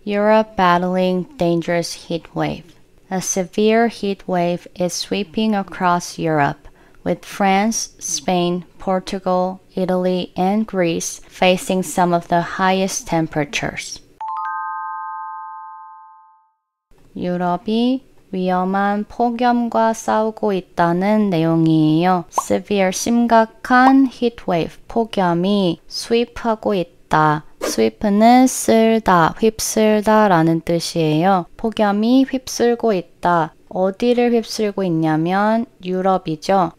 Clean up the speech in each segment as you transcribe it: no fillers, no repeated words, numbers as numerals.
Europe battling dangerous heat wave. A severe heat wave is sweeping across Europe, with France, Spain, Portugal, Italy, and Greece facing some of the highest temperatures. 유럽이 위험한 폭염과 싸우고 있다는 내용이에요. Severe, 심각한 heat wave, 폭염이 sweep하고 있다. sweep는 쓸다, 휩쓸다 라는 뜻이에요. 폭염이 휩쓸고 있다. 어디를 휩쓸고 있냐면 유럽이죠.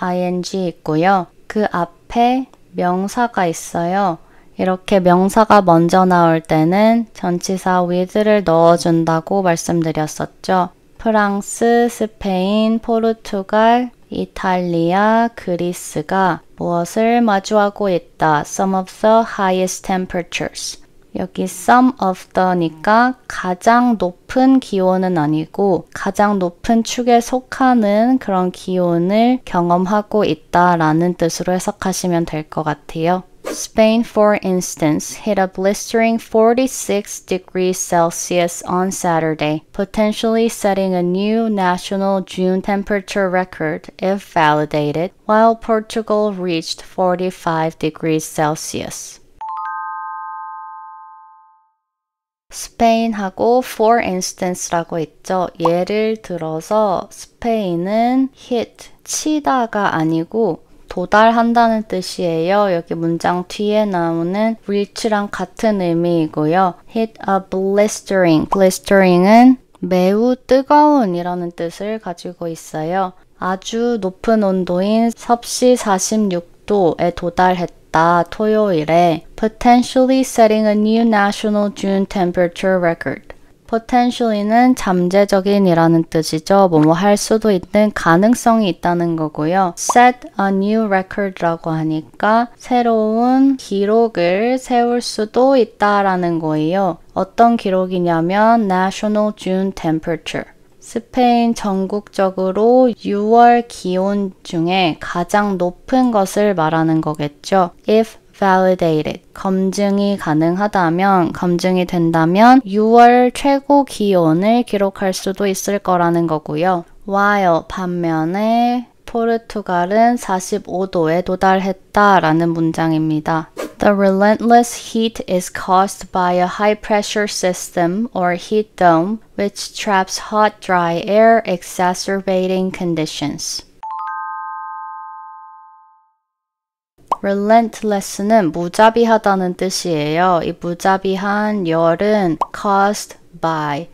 ing 있고요. 그 앞에 명사가 있어요. 이렇게 명사가 먼저 나올 때는 전치사 with를 넣어준다고 말씀드렸었죠. 프랑스, 스페인, 포르투갈, 이탈리아, 그리스가 무엇을 마주하고 있다? Some of the highest temperatures. 여기 some of the니까 가장 높은 기온은 아니고 가장 높은 축에 속하는 그런 기온을 경험하고 있다라는 뜻으로 해석하시면 될 것 같아요. Spain, for instance, hit a blistering 46 degrees Celsius on Saturday, potentially setting a new national June temperature record if validated, while Portugal reached 45 degrees Celsius. 스페인하고 for instance라고 있죠. 예를 들어서 스페인은 hit, 치다가 아니고 도달한다는 뜻이에요. 여기 문장 뒤에 나오는 reach랑 같은 의미이고요. hit a blistering. blistering은 매우 뜨거운 이라는 뜻을 가지고 있어요. 아주 높은 온도인 섭씨 46도에 도달했다. 토요일에 potentially setting a new national June temperature record. potentially는 잠재적인 이라는 뜻이죠. 뭐뭐 할 수도 있는 가능성이 있다는 거고요. set a new record라고 하니까 새로운 기록을 세울 수도 있다라는 거예요. 어떤 기록이냐면 national June temperature. 스페인 전국적으로 6월 기온 중에 가장 높은 것을 말하는 거겠죠. If validated. 검증이 가능하다면, 검증이 된다면 6월 최고 기온을 기록할 수도 있을 거라는 거고요. While 반면에 포르투갈은 45도에 도달했다라는 문장입니다. The relentless heat is caused by a high-pressure system or heat dome which traps hot, dry air, exacerbating conditions. relentless는 무자비하다는 뜻이에요. 이 무자비한 열은 caused by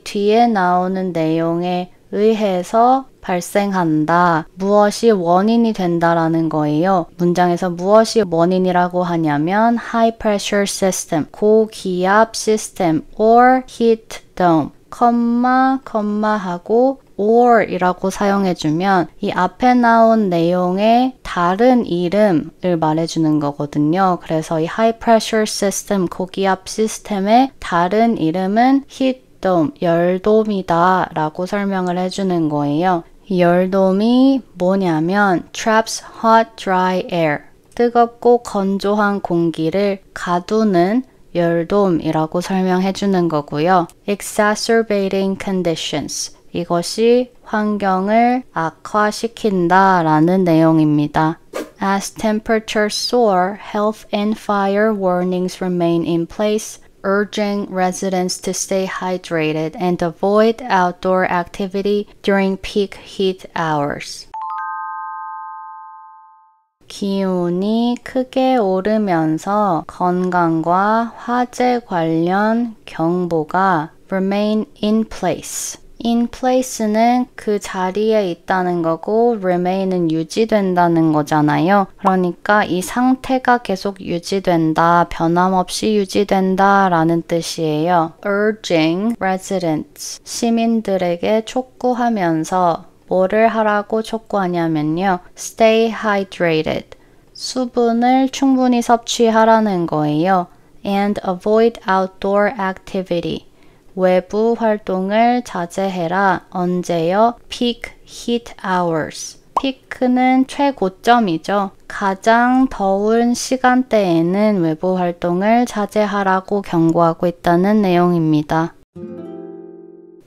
뒤에 나오는 내용에 의해서 발생한다. 무엇이 원인이 된다라는 거예요. 문장에서 무엇이 원인이라고 하냐면 high pressure system, 고기압 시스템 or heat dome, 하고 or 이라고 사용해주면 이 앞에 나온 내용의 다른 이름을 말해주는 거거든요. 그래서 이 high pressure system, 고기압 시스템의 다른 이름은 heat dome, 열돔이다 라고 설명을 해주는 거예요. 이 열돔이 뭐냐면 traps hot, dry air, 뜨겁고 건조한 공기를 가두는 열돔이라고 설명해 주는 거고요. exacerbating conditions. 이것이 환경을 악화시킨다 라는 내용입니다. As temperatures soar, health and fire warnings remain in place, urging residents to stay hydrated and avoid outdoor activity during peak heat hours. 기온이 크게 오르면서 건강과 화재 관련 경보가 remain in place. in place는 그 자리에 있다는 거고 remain은 유지된다는 거잖아요. 그러니까 이 상태가 계속 유지된다, 변함없이 유지된다 라는 뜻이에요. urging residents, 시민들에게 촉구하면서 뭐를 하라고 촉구하냐면요. stay hydrated, 수분을 충분히 섭취하라는 거예요. and avoid outdoor activity, 외부 활동을 자제해라. 언제요? peak heat hours, 피크는 최고점이죠. 가장 더운 시간대에는 외부 활동을 자제하라고 경고하고 있다는 내용입니다.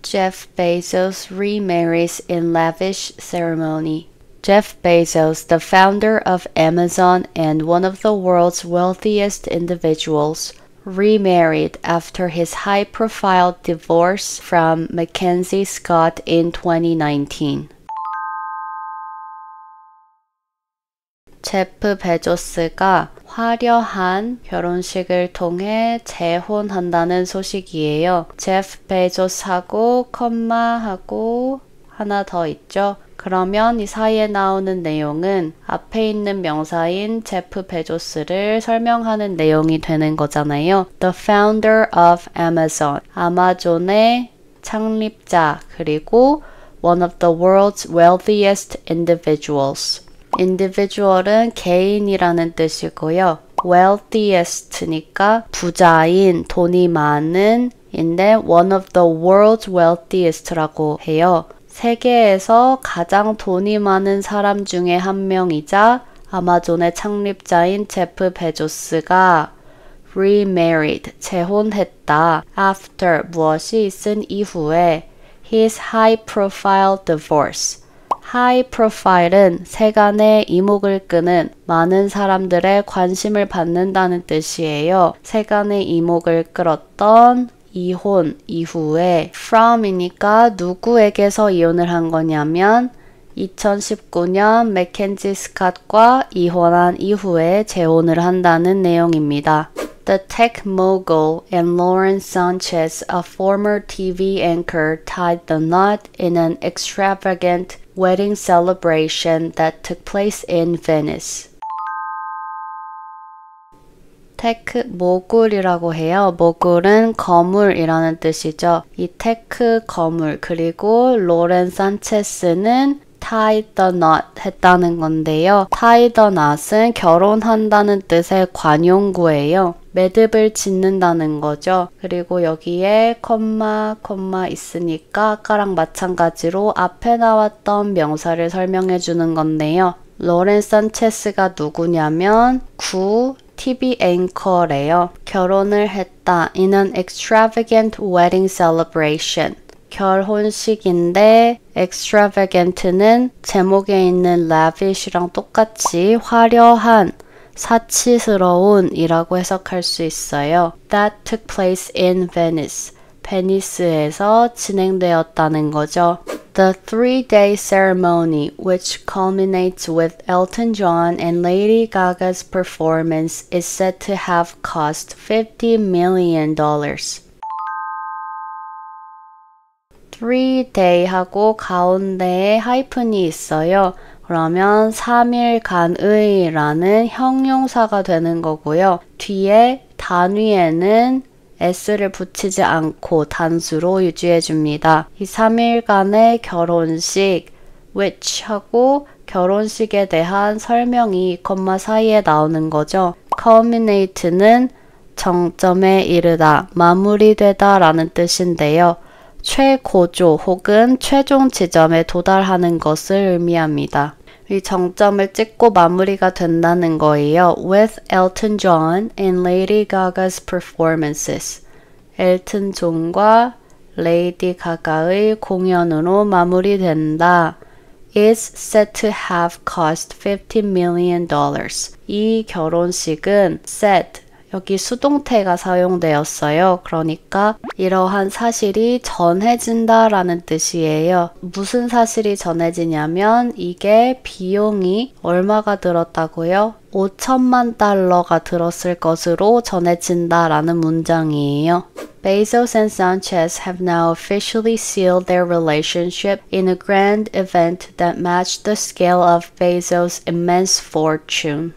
Jeff Bezos remarries in lavish ceremony. Jeff Bezos, the founder of Amazon and one of the world's wealthiest individuals, remarried after his high-profile divorce from Mackenzie Scott in 2019. 제프 베조스가 화려한 결혼식을 통해 재혼한다는 소식이에요. 제프 베조스하고 컴마하고 하나 더 있죠. 그러면 이 사이에 나오는 내용은 앞에 있는 명사인 제프 베조스를 설명하는 내용이 되는 거잖아요. The founder of Amazon, 아마존의 창립자, 그리고 one of the world's wealthiest individuals. individual은 개인이라는 뜻이고요. wealthiest니까 부자인, 돈이 많은 인데 one of the world's wealthiest라고 해요. 세계에서 가장 돈이 많은 사람 중에 한 명이자 아마존의 창립자인 제프 베조스가 remarried, 재혼했다. after, 무엇이 있은 이후에 his high-profile divorce. high profile은 세간의 이목을 끄는 많은 사람들의 관심을 받는다는 뜻이에요. 세간의 이목을 끌었던 이혼 이후에 from이니까 누구에게서 이혼을 한 거냐면 2019년 맥켄지 스캇과 이혼한 이후에 재혼을 한다는 내용입니다. The tech mogul and Lauren Sanchez, a former TV anchor, tied the knot in an extravagant wedding celebration that took place in Venice. 테크 모굴이라고 해요. 모굴은 거물이라는 뜻이죠. 이 테크 거물 그리고 로렌 산체스는 tie the knot 했다는 건데요. tie the knot은 결혼한다는 뜻의 관용구예요. 매듭을 짓는다는 거죠. 그리고 여기에 콤마 있으니까 아까랑 마찬가지로 앞에 나왔던 명사를 설명해 주는 건데요. 로렌 산체스가 누구냐면 구 TV 앵커래요. 결혼을 했다. In an extravagant wedding celebration. 결혼식인데 extravagant는 제목에 있는 lavish랑 똑같이 화려한, 사치스러운 이라고 해석할 수 있어요. That took place in Venice. 베니스에서 진행되었다는 거죠. The three-day ceremony, which culminates with Elton John and Lady Gaga's performance, is said to have cost $50 million. 3day 하고 가운데에 하이픈이 있어요. 그러면 3일간의 라는 형용사가 되는 거고요. 뒤에 단위에는 s를 붙이지 않고 단수로 유지해 줍니다. 이 3일간의 결혼식 which 하고 결혼식에 대한 설명이 콤마 사이에 나오는 거죠. culminate는 정점에 이르다, 마무리되다 라는 뜻인데요. 최고조 혹은 최종 지점에 도달하는 것을 의미합니다. 이 정점을 찍고 마무리가 된다는 거예요. With Elton John and Lady Gaga's performances. 엘튼 존과 레이디 가가의 공연으로 마무리된다. is said to have cost $50 million. 이 결혼식은 said, 여기 수동태가 사용되었어요. 그러니까 이러한 사실이 전해진다라는 뜻이에요. 무슨 사실이 전해지냐면 이게 비용이 얼마가 들었다고요? 5천만 달러가 들었을 것으로 전해진다라는 문장이에요. Bezos and Sanchez have now officially sealed their relationship in a grand event that matched the scale of Bezos' immense fortune.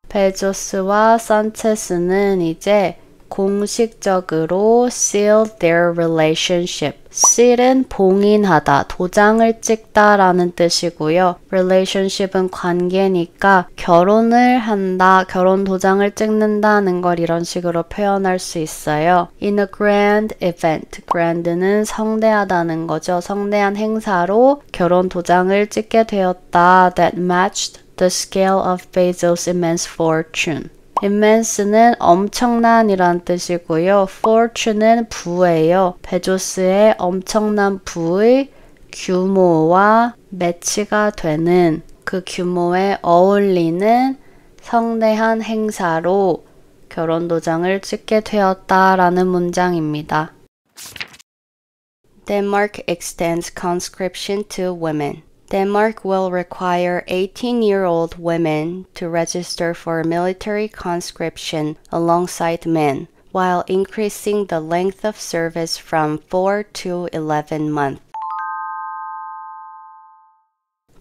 베조스와 산체스는 이제 공식적으로 seal their relationship. seal은 봉인하다, 도장을 찍다라는 뜻이고요. relationship은 관계니까 결혼을 한다, 결혼 도장을 찍는다는 걸 이런 식으로 표현할 수 있어요. In a grand event. grand는 성대하다는 거죠. 성대한 행사로 결혼 도장을 찍게 되었다. That matched the scale of Bezos' immense fortune. immense는 엄청난 이란 뜻이고요. fortune은 부예요. 베조스의 엄청난 부의 규모와 매치가 되는 그 규모에 어울리는 성대한 행사로 결혼 도장을 찍게 되었다라는 문장입니다. Denmark extends conscription to women. Denmark will require 18-year-old women to register for military conscription alongside men, while increasing the length of service from 4 to 11 months.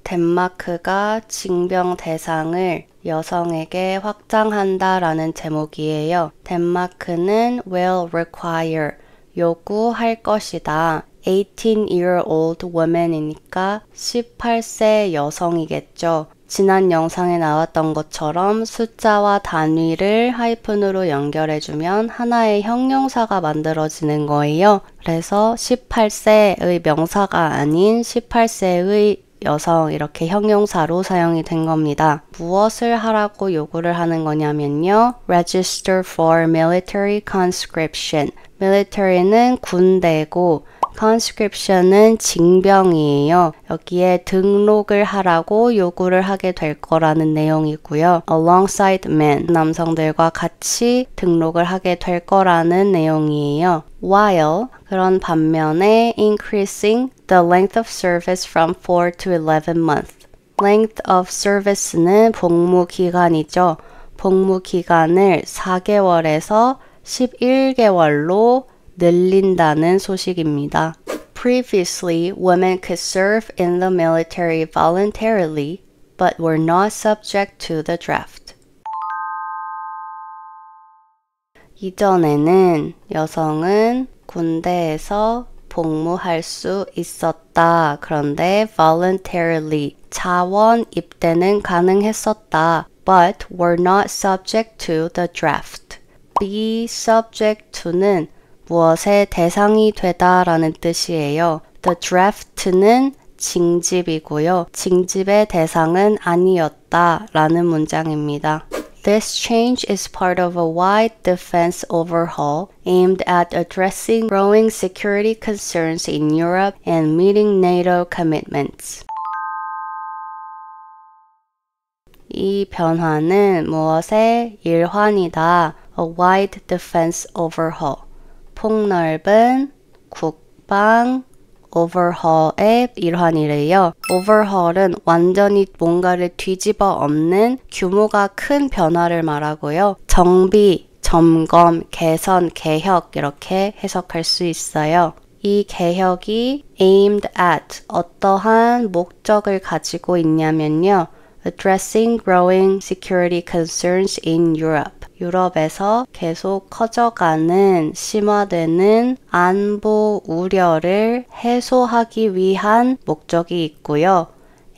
덴마크가 징병 대상을 여성에게 확장한다라는 제목이에요. 덴마크는 will require, 요구할 것이다. 18-year-old woman이니까 18세 여성이겠죠. 지난 영상에 나왔던 것처럼 숫자와 단위를 하이픈으로 연결해주면 하나의 형용사가 만들어지는 거예요. 그래서 18세의 명사가 아닌 18세의 여성 이렇게 형용사로 사용이 된 겁니다. 무엇을 하라고 요구를 하는 거냐면요. Register for military conscription. military는 군대고 conscription은 징병이에요. 여기에 등록을 하라고 요구를 하게 될 거라는 내용이고요. alongside men, 남성들과 같이 등록을 하게 될 거라는 내용이에요. while, 그런 반면에 increasing the length of service from 4 to 11 months. length of service는 복무 기간이죠. 복무 기간을 4개월에서 11개월로 늘린다는 소식입니다. Previously, women could serve in the military voluntarily, but were not subject to the draft. 이전에는 여성은 군대에서 복무할 수 있었다. 그런데 voluntarily, 자원 입대는 가능했었다. But were not subject to the draft. Be subject to는 무엇의 대상이 되다라는 뜻이에요. The draft는 징집이고요. 징집의 대상은 아니었다라는 문장입니다. This change is part of a wide defense overhaul aimed at addressing growing security concerns in Europe and meeting NATO commitments. 이 변화는 무엇의 일환이다. A wide defense overhaul. 폭넓은 국방 overhaul의 일환이래요. overhaul은 완전히 뭔가를 뒤집어 엎는 규모가 큰 변화를 말하고요. 정비, 점검, 개선, 개혁 이렇게 해석할 수 있어요. 이 개혁이 aimed at 어떠한 목적을 가지고 있냐면요. Addressing growing security concerns in Europe. 유럽에서 계속 커져가는 심화되는 안보 우려를 해소하기 위한 목적이 있고요.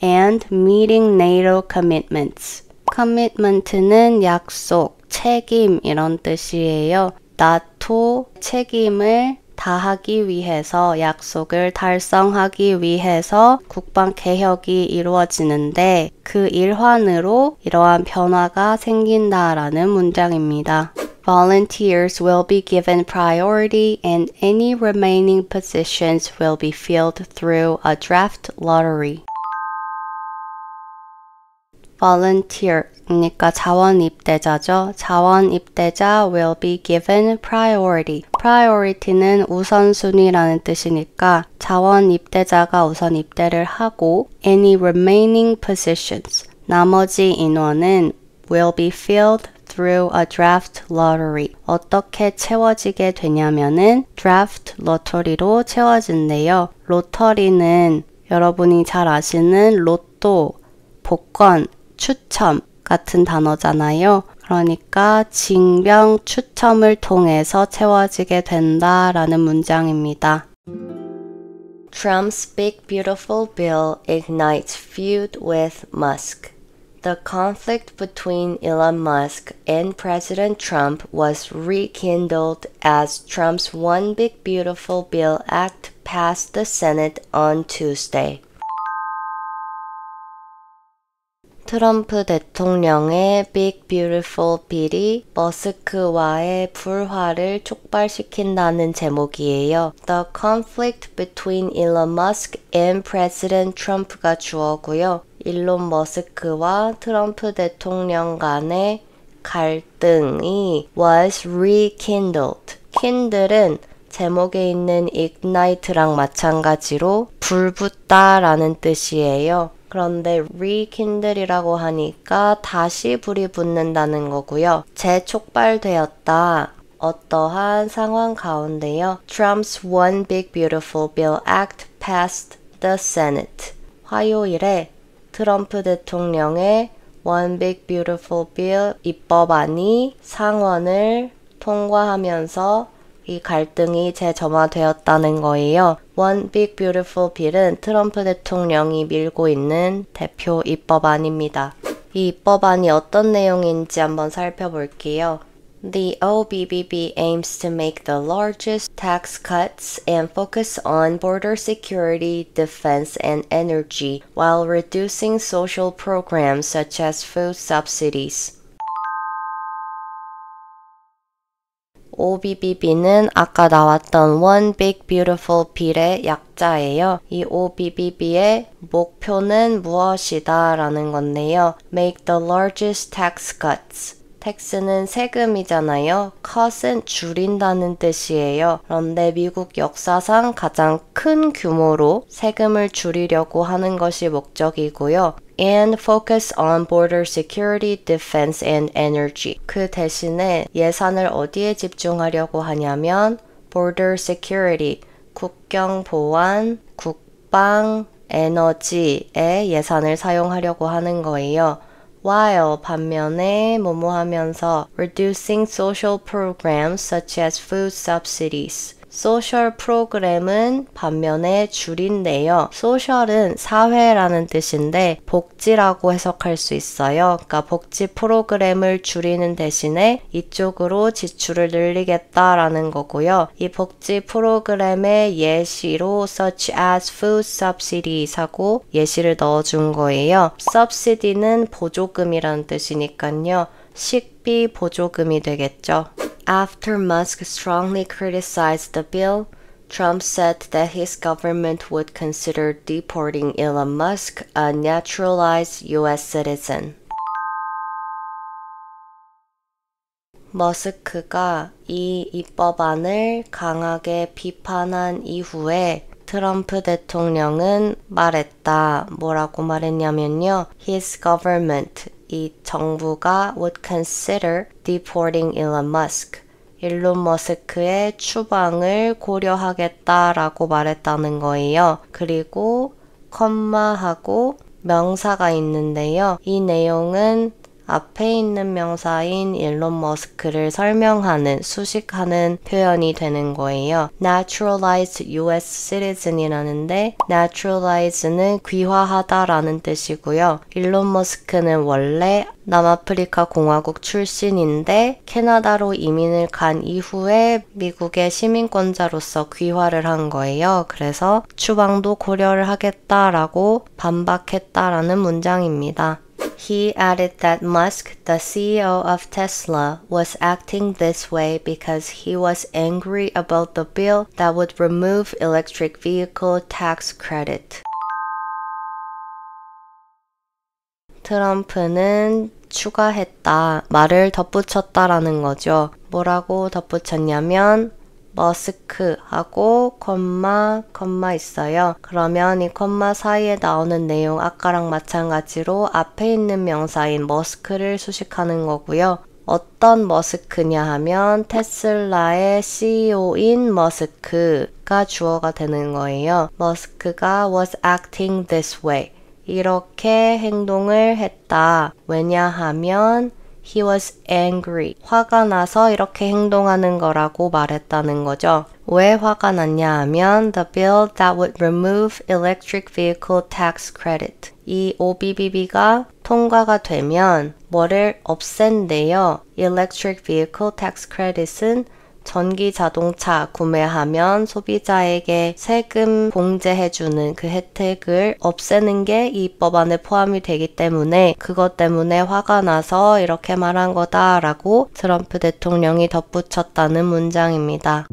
And meeting NATO commitments. commitment는 약속, 책임 이런 뜻이에요. 나토 책임을 다하기 위해서 약속을 달성하기 위해서 국방 개혁이 이루어지는데 그 일환으로 이러한 변화가 생긴다라는 문장입니다. Volunteers will be given priority and any remaining positions will be filled through a draft lottery. volunteer, 그러니까 자원 입대자죠. 자원 입대자 will be given priority. priority는 우선순위라는 뜻이니까 자원 입대자가 우선 입대를 하고 any remaining positions, 나머지 인원은 will be filled through a draft lottery. 어떻게 채워지게 되냐면은 draft lottery로 채워진대요. 로터리는 여러분이 잘 아시는 로또, 복권, 추첨 같은 단어잖아요. 그러니까 징병 추첨을 통해서 채워지게 된다라는 문장입니다. Trump's big beautiful bill ignites feud with Musk. The conflict between Elon Musk and President Trump was rekindled as Trump's One Big Beautiful Bill Act passed the Senate on Tuesday. 트럼프 대통령의 Big Beautiful Bill이 머스크와의 불화를 촉발시킨다는 제목이에요. The conflict between Elon Musk and President Trump가 주어고요. 일론 머스크와 트럼프 대통령 간의 갈등이 was rekindled. kindle은 제목에 있는 ignite랑 마찬가지로 불붙다라는 뜻이에요. 그런데 rekindle이라고 하니까 다시 불이 붙는다는 거고요. 재촉발되었다. 어떠한 상황 가운데요. Trump's One Big Beautiful Bill Act passed the Senate. 화요일에 트럼프 대통령의 One Big Beautiful Bill 입법안이 상원을 통과하면서 이 갈등이 재점화되었다는 거예요. One Big Beautiful Bill은 트럼프 대통령이 밀고 있는 대표 입법안입니다. 이 입법안이 어떤 내용인지 한번 살펴볼게요. The OBBB aims to make the largest tax cuts and focus on border security, defense, and energy while reducing social programs such as food subsidies. OBBB는 아까 나왔던 One Big Beautiful Bill의 약자예요. 이 OBBB의 목표는 무엇이다 라는 건데요. Make the largest tax cuts. 텍스는 세금이잖아요. cut은 줄인다는 뜻이에요. 그런데 미국 역사상 가장 큰 규모로 세금을 줄이려고 하는 것이 목적이고요. And focus on border security, defense, and energy. 그 대신에 예산을 어디에 집중하려고 하냐면 border security, 국경 보안, 국방, 에너지에 예산을 사용하려고 하는 거예요. While 반면에 뭐뭐 하면서 reducing social programs such as food subsidies. 소셜 프로그램은 반면에 줄인데요. 소셜은 사회라는 뜻인데 복지라고 해석할 수 있어요. 그러니까 복지 프로그램을 줄이는 대신에 이쪽으로 지출을 늘리겠다라는 거고요. 이 복지 프로그램의 예시로 such as food subsidies 하고 예시를 넣어준 거예요. subsidy는 보조금이라는 뜻이니까요. 식비 보조금이 되겠죠. After Musk strongly criticized the bill, Trump said that his government would consider deporting Elon Musk, a naturalized U.S. citizen. 머스크가 이 입법안을 강하게 비판한 이후에 트럼프 대통령은 말했다. 뭐라고 말했냐면요. His government, 이 정부가 would consider deporting Elon Musk. 일론 머스크의 추방을 고려하겠다라고 말했다는 거예요. 그리고 컴마하고 명사가 있는데요. 이 내용은 앞에 있는 명사인 일론 머스크를 설명하는, 수식하는 표현이 되는 거예요. Naturalized U.S. citizen이라는데 naturalize는 귀화하다라는 뜻이고요. 일론 머스크는 원래 남아프리카 공화국 출신인데 캐나다로 이민을 간 이후에 미국의 시민권자로서 귀화를 한 거예요. 그래서 추방도 고려를 하겠다라고 반박했다라는 문장입니다. He added that Musk, the CEO of Tesla, was acting this way because he was angry about the bill that would remove electric vehicle tax credit. 트럼프는 추가했다, 말을 덧붙였다라는 거죠. 뭐라고 덧붙였냐면 머스크하고 콤마 있어요. 그러면 이 콤마 사이에 나오는 내용 아까랑 마찬가지로 앞에 있는 명사인 머스크를 수식하는 거고요. 어떤 머스크냐 하면 테슬라의 CEO인 머스크가 주어가 되는 거예요. 머스크가 was acting this way. 이렇게 행동을 했다. 왜냐하면 He was angry. 화가 나서 이렇게 행동하는 거라고 말했다는 거죠. 왜 화가 났냐 하면 the bill that would remove electric vehicle tax credit. 이 OBBB가 통과가 되면 뭐를 없앤대요. Electric vehicle tax credit은 전기 자동차 구매하면 소비자에게 세금 공제해주는 그 혜택을 없애는 게 이 법안에 포함이 되기 때문에 그것 때문에 화가 나서 이렇게 말한 거다라고 트럼프 대통령이 덧붙였다는 문장입니다.